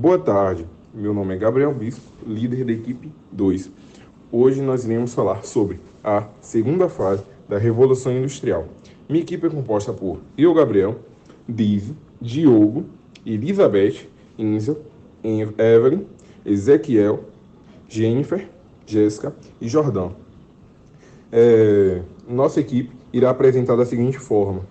Boa tarde, meu nome é Gabriel Bispo, líder da equipe 2. Hoje nós iremos falar sobre a segunda fase da Revolução Industrial. Minha equipe é composta por eu, Gabriel, Dize, Diogo, Elizabeth, Inza, Evelyn, Ezequiel, Jennifer, Jéssica e Jordão. Nossa equipe irá apresentar da seguinte forma.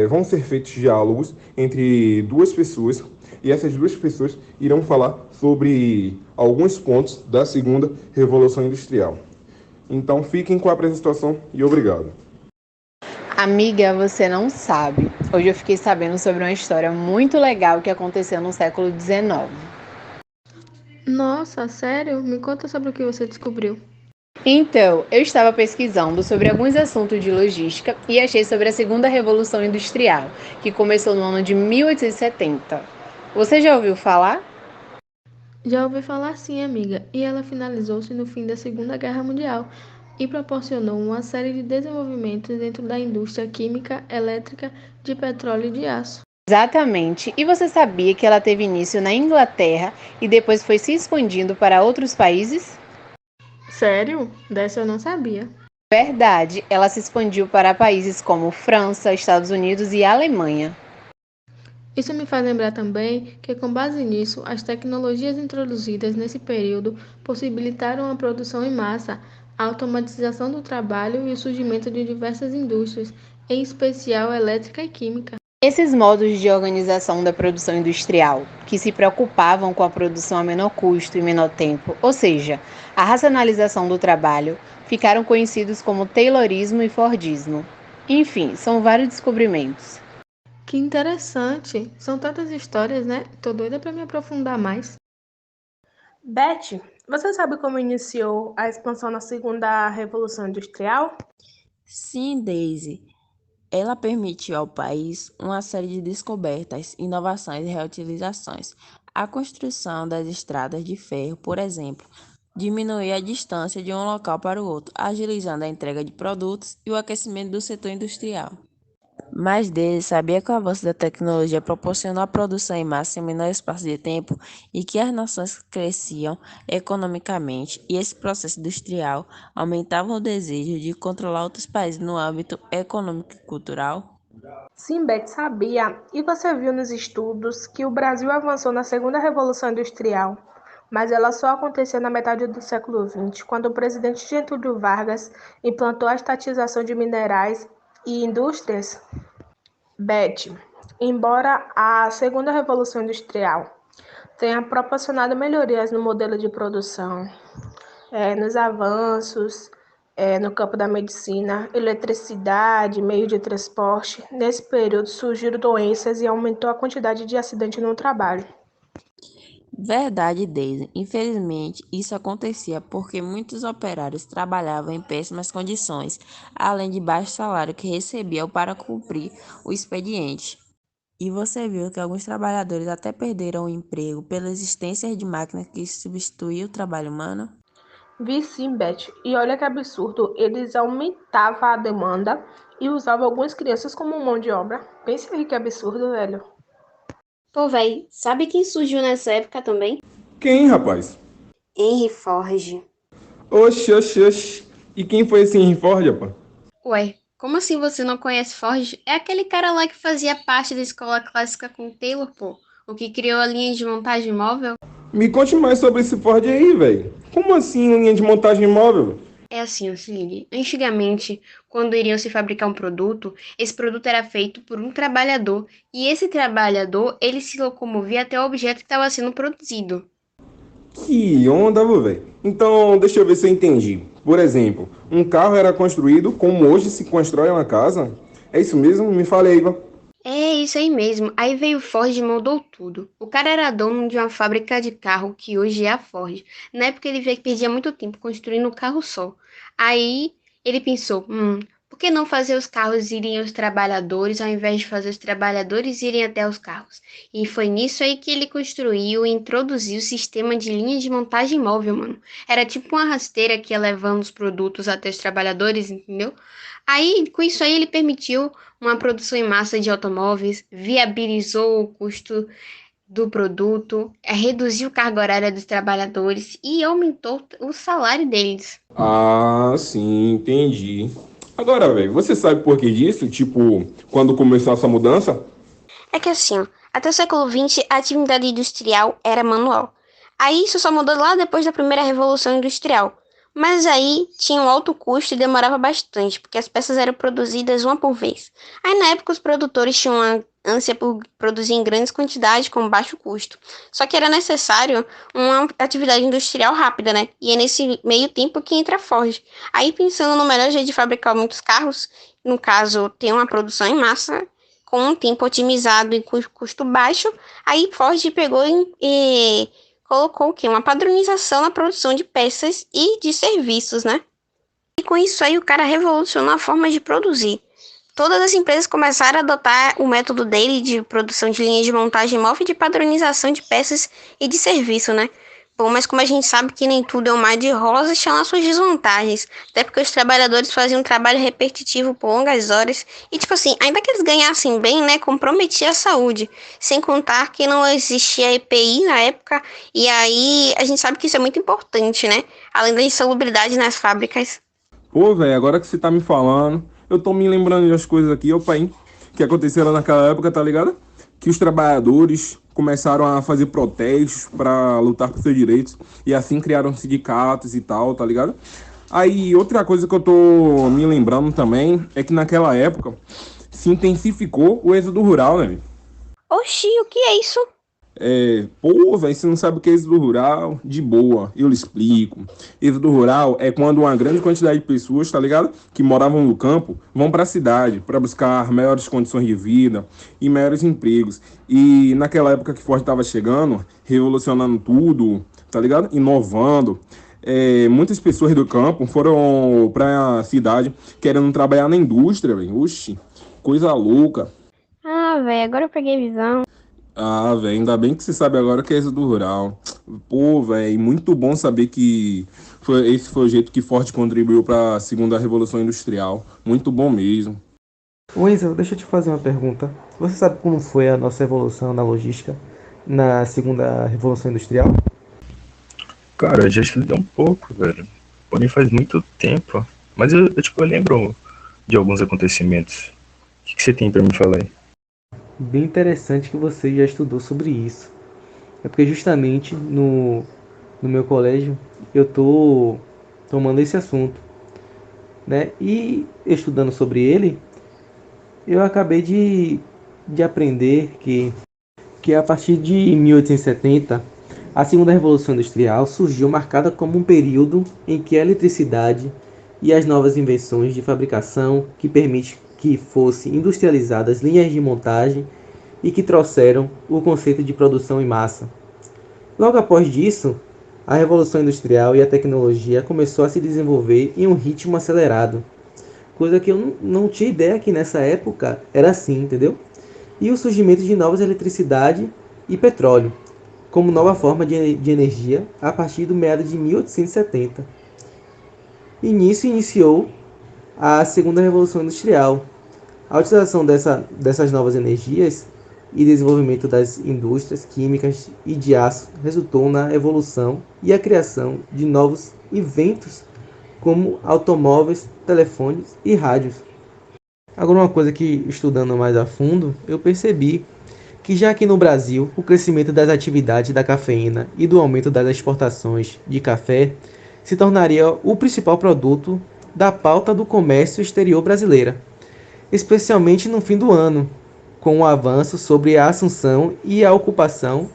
Vão ser feitos diálogos entre duas pessoas e essas duas pessoas irão falar sobre alguns pontos da segunda Revolução Industrial. Então fiquem com a apresentação e obrigado. Amiga, você não sabe. Hoje eu fiquei sabendo sobre uma história muito legal que aconteceu no século XIX. Nossa, sério? Me conta sobre o que você descobriu. Então, eu estava pesquisando sobre alguns assuntos de logística e achei sobre a segunda Revolução Industrial, que começou no ano de 1870. Você já ouviu falar? Já ouvi falar sim, amiga, e ela finalizou-se no fim da Segunda Guerra Mundial e proporcionou uma série de desenvolvimentos dentro da indústria química, elétrica, de petróleo e de aço. Exatamente. E você sabia que ela teve início na Inglaterra e depois foi se expandindo para outros países? Sério? Dessa eu não sabia. Verdade, ela se expandiu para países como França, Estados Unidos e Alemanha. Isso me faz lembrar também que, com base nisso, as tecnologias introduzidas nesse período possibilitaram a produção em massa, a automatização do trabalho e o surgimento de diversas indústrias, em especial elétrica e química. Esses modos de organização da produção industrial, que se preocupavam com a produção a menor custo e menor tempo, ou seja, a racionalização do trabalho, ficaram conhecidos como Taylorismo e Fordismo. Enfim, são vários descobrimentos. Que interessante! São tantas histórias, né? Tô doida para me aprofundar mais. Beth, você sabe como iniciou a expansão na segunda Revolução Industrial? Sim, Daisy. Ela permitiu ao país uma série de descobertas, inovações e reutilizações. A construção das estradas de ferro, por exemplo, diminuía a distância de um local para o outro, agilizando a entrega de produtos e o aquecimento do setor industrial. Mas Daisy sabia que o avanço da tecnologia proporcionou a produção em massa em menor espaço de tempo e que as nações cresciam economicamente, e esse processo industrial aumentava o desejo de controlar outros países no âmbito econômico e cultural. Sim, Beth, sabia. E você viu nos estudos que o Brasil avançou na segunda Revolução Industrial, mas ela só aconteceu na metade do século XX, quando o presidente Getúlio Vargas implantou a estatização de minerais e indústrias. Beth, embora a segunda Revolução Industrial tenha proporcionado melhorias no modelo de produção, nos avanços, no campo da medicina, eletricidade, meio de transporte. Nesse período surgiram doenças e aumentou a quantidade de acidentes no trabalho. Verdade, Daisy. Infelizmente, isso acontecia porque muitos operários trabalhavam em péssimas condições, além de baixo salário que recebiam para cumprir o expediente. E você viu que alguns trabalhadores até perderam o emprego pela existência de máquinas que substituíam o trabalho humano? Vi sim, Beth. E olha que absurdo, eles aumentavam a demanda e usavam algumas crianças como mão de obra. Pensa aí que absurdo, velho. Pô, véi, sabe quem surgiu nessa época também? Quem, rapaz? Henry Ford. Oxi, oxi, oxi. E quem foi esse Henry Ford, rapaz? Ué, como assim você não conhece Ford? É aquele cara lá que fazia parte da escola clássica com Taylor, pô. O que criou a linha de montagem móvel? Me conte mais sobre esse Ford aí, velho. Como assim linha de montagem móvel? É assim, ó, se ligue. Antigamente, quando iriam se fabricar um produto, esse produto era feito por um trabalhador. E esse trabalhador, ele se locomovia até o objeto que estava sendo produzido. Que onda, velho. Então, deixa eu ver se eu entendi. Por exemplo, um carro era construído como hoje se constrói uma casa? É isso mesmo? Me fale aí, Ivan. É isso aí mesmo. Aí veio o Ford e mudou tudo. O cara era dono de uma fábrica de carro que hoje é a Ford. Na época ele via que perdia muito tempo construindo um carro só. Aí ele pensou, por que não fazer os carros irem aos trabalhadores ao invés de fazer os trabalhadores irem até os carros? E foi nisso aí que ele construiu e introduziu o sistema de linha de montagem móvel, mano. Era tipo uma rasteira que ia levando os produtos até os trabalhadores, entendeu? Aí, com isso aí, ele permitiu uma produção em massa de automóveis, viabilizou o custo do produto, reduziu a carga horária dos trabalhadores e aumentou o salário deles. Ah, sim, entendi. Agora, velho, você sabe por que disso? Tipo, quando começou essa mudança? É que assim, ó, até o século XX a atividade industrial era manual. Aí isso só mudou lá depois da primeira revolução industrial. Mas aí tinha um alto custo e demorava bastante, porque as peças eram produzidas uma por vez. Aí na época os produtores tinham uma ânsia por produzir em grandes quantidades com baixo custo. Só que era necessário uma atividade industrial rápida, né? E é nesse meio tempo que entra a Ford. Aí pensando no melhor jeito de fabricar muitos carros, no caso, ter uma produção em massa, com um tempo otimizado e custo baixo, aí Ford pegou e colocou o quê? Uma padronização na produção de peças e de serviços, né? E com isso aí o cara revolucionou a forma de produzir. Todas as empresas começaram a adotar o método dele de produção de linhas de montagem móvel e de padronização de peças e de serviço, né? Bom, mas como a gente sabe que nem tudo é um mar de rosas, tinha lá suas desvantagens. Até porque os trabalhadores faziam um trabalho repetitivo por longas horas. E, tipo assim, ainda que eles ganhassem bem, né, comprometia a saúde. Sem contar que não existia EPI na época. E aí, a gente sabe que isso é muito importante, né? Além da insalubridade nas fábricas. Pô, velho, agora que você tá me falando, eu tô me lembrando das coisas aqui, opa, hein, que aconteceram naquela época, tá ligado? Que os trabalhadores começaram a fazer protestos para lutar por seus direitos e assim criaram sindicatos e tal, tá ligado? Aí, outra coisa que eu tô me lembrando também é que naquela época se intensificou o êxodo rural, né? Oxi, o que é isso? Pô, velho, você não sabe o que é êxodo rural? De boa, eu lhe explico. Êxodo rural é quando uma grande quantidade de pessoas, tá ligado? Que moravam no campo, vão para a cidade para buscar melhores condições de vida e melhores empregos. E naquela época que Ford estava chegando, revolucionando tudo, tá ligado? Inovando. Muitas pessoas do campo foram para a cidade querendo trabalhar na indústria, velho. Oxi, coisa louca. Ah, velho, agora eu peguei visão. Ah, velho, ainda bem que você sabe agora que é isso do rural. Pô, velho, muito bom saber que esse foi o jeito que Ford contribuiu para a segunda revolução industrial. Muito bom mesmo. Wenzel, deixa eu te fazer uma pergunta. Você sabe como foi a nossa evolução na logística na segunda revolução industrial? Cara, eu já estudei um pouco, velho. Porém faz muito tempo. Mas eu lembro de alguns acontecimentos. O que você tem pra me falar aí? Bem interessante que você já estudou sobre isso. É porque justamente no meu colégio eu tô tomando esse assunto, né? E estudando sobre ele, eu acabei de aprender que a partir de 1870, a segunda revolução industrial surgiu marcada como um período em que a eletricidade e as novas invenções de fabricação que permite que fossem industrializadas linhas de montagem e que trouxeram o conceito de produção em massa. Logo após disso, a revolução industrial e a tecnologia começou a se desenvolver em um ritmo acelerado, coisa que eu não tinha ideia que nessa época era assim, entendeu? E o surgimento de novas eletricidade e petróleo, como nova forma de energia a partir do meado de 1870. E nisso iniciou a segunda revolução industrial. A utilização dessas novas energias e desenvolvimento das indústrias químicas e de aço resultou na evolução e a criação de novos inventos como automóveis, telefones e rádios. Agora, uma coisa que, estudando mais a fundo, eu percebi que já aqui no Brasil, o crescimento das atividades da cafeína e do aumento das exportações de café se tornaria o principal produto da pauta do comércio exterior brasileira, especialmente no fim do ano, com o avanço sobre a assunção e a ocupação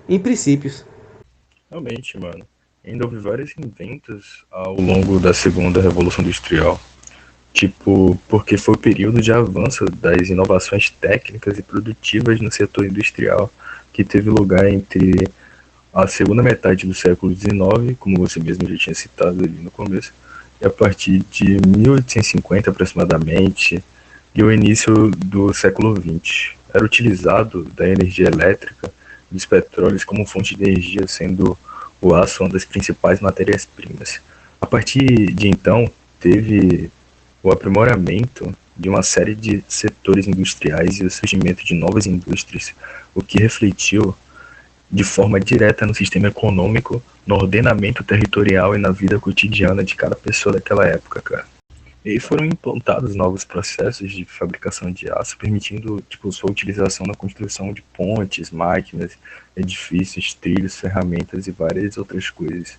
em princípios. Realmente, mano. Ainda houve vários inventos ao longo da segunda revolução industrial. Tipo, porque foi o período de avanço das inovações técnicas e produtivas no setor industrial que teve lugar entre a segunda metade do século XIX, como você mesmo já tinha citado ali no começo, e a partir de 1850 aproximadamente, e o início do século XX. Era utilizado da energia elétrica e dos petróleos como fonte de energia, sendo o aço uma das principais matérias-primas. A partir de então, teve o aprimoramento de uma série de setores industriais e o surgimento de novas indústrias, o que refletiu de forma direta no sistema econômico, no ordenamento territorial e na vida cotidiana de cada pessoa daquela época, cara. E aí foram implantados novos processos de fabricação de aço, permitindo tipo, sua utilização na construção de pontes, máquinas, edifícios, trilhos, ferramentas e várias outras coisas.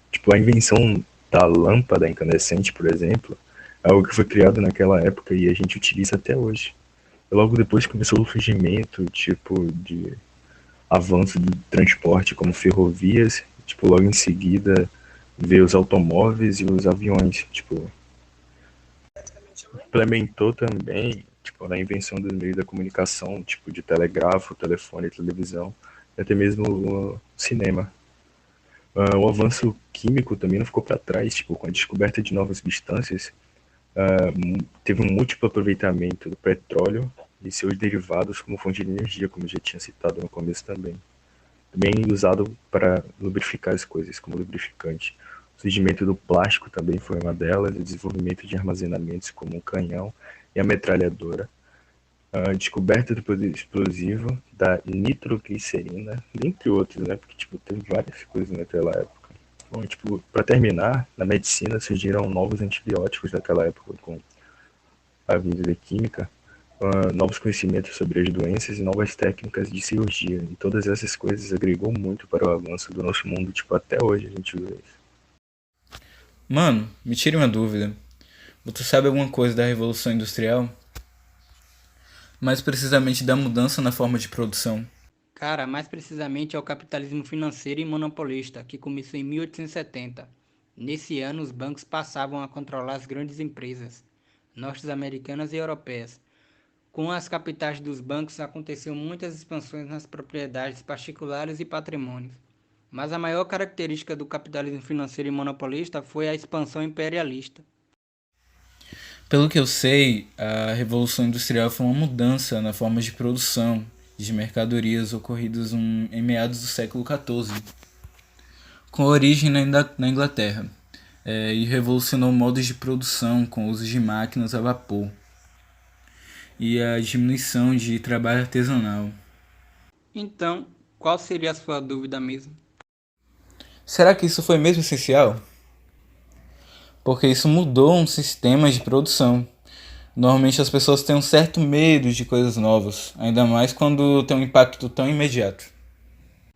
Tipo, a invenção da lâmpada incandescente, por exemplo, é algo que foi criado naquela época e a gente utiliza até hoje. Logo depois começou o surgimento, tipo, de avanço do transporte como ferrovias, tipo, logo em seguida veio os automóveis e os aviões, tipo, implementou também, tipo, na invenção dos meios da comunicação, tipo, de telegrafo, telefone, televisão, e até mesmo o cinema. O avanço químico também não ficou para trás, tipo, com a descoberta de novas substâncias, teve um múltiplo aproveitamento do petróleo e seus derivados como fonte de energia, como eu já tinha citado no começo também. Também usado para lubrificar as coisas, como lubrificante. O surgimento do plástico também foi uma delas, o desenvolvimento de armazenamentos como o canhão e a metralhadora. A descoberta do poder explosivo, da nitroglicerina, dentre outros, né? Porque, tipo, teve várias coisas naquela época. Bom, tipo, para terminar, na medicina surgiram novos antibióticos naquela época, com a vinda da química, novos conhecimentos sobre as doenças e novas técnicas de cirurgia. E todas essas coisas agregou muito para o avanço do nosso mundo, tipo, até hoje a gente usa isso. Mano, me tire uma dúvida. Você sabe alguma coisa da Revolução Industrial? Mais precisamente da mudança na forma de produção. Cara, mais precisamente é o capitalismo financeiro e monopolista, que começou em 1870. Nesse ano, os bancos passavam a controlar as grandes empresas, norte-americanas e europeias. Com as capitais dos bancos, aconteciam muitas expansões nas propriedades particulares e patrimônios. Mas a maior característica do capitalismo financeiro e monopolista foi a expansão imperialista. Pelo que eu sei, a Revolução Industrial foi uma mudança na forma de produção de mercadorias ocorridas em meados do século XIV, com origem na Inglaterra, e revolucionou modos de produção com o uso de máquinas a vapor e a diminuição de trabalho artesanal. Então, qual seria a sua dúvida mesmo? Será que isso foi mesmo essencial? Porque isso mudou um sistema de produção. Normalmente as pessoas têm um certo medo de coisas novas, ainda mais quando tem um impacto tão imediato.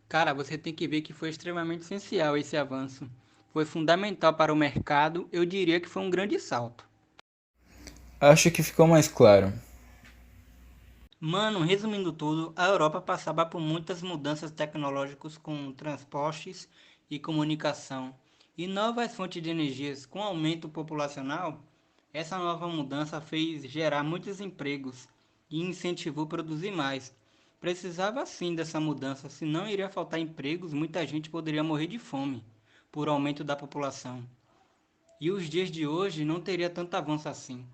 Cara, você tem que ver que foi extremamente essencial esse avanço. Foi fundamental para o mercado, eu diria que foi um grande salto. Acho que ficou mais claro. Mano, resumindo tudo, a Europa passava por muitas mudanças tecnológicas com transportes e comunicação e novas fontes de energias. Com o aumento populacional, essa nova mudança fez gerar muitos empregos e incentivou a produzir mais. Precisava sim dessa mudança, senão iria faltar empregos, muita gente poderia morrer de fome por aumento da população. E os dias de hoje não teria tanto avanço assim.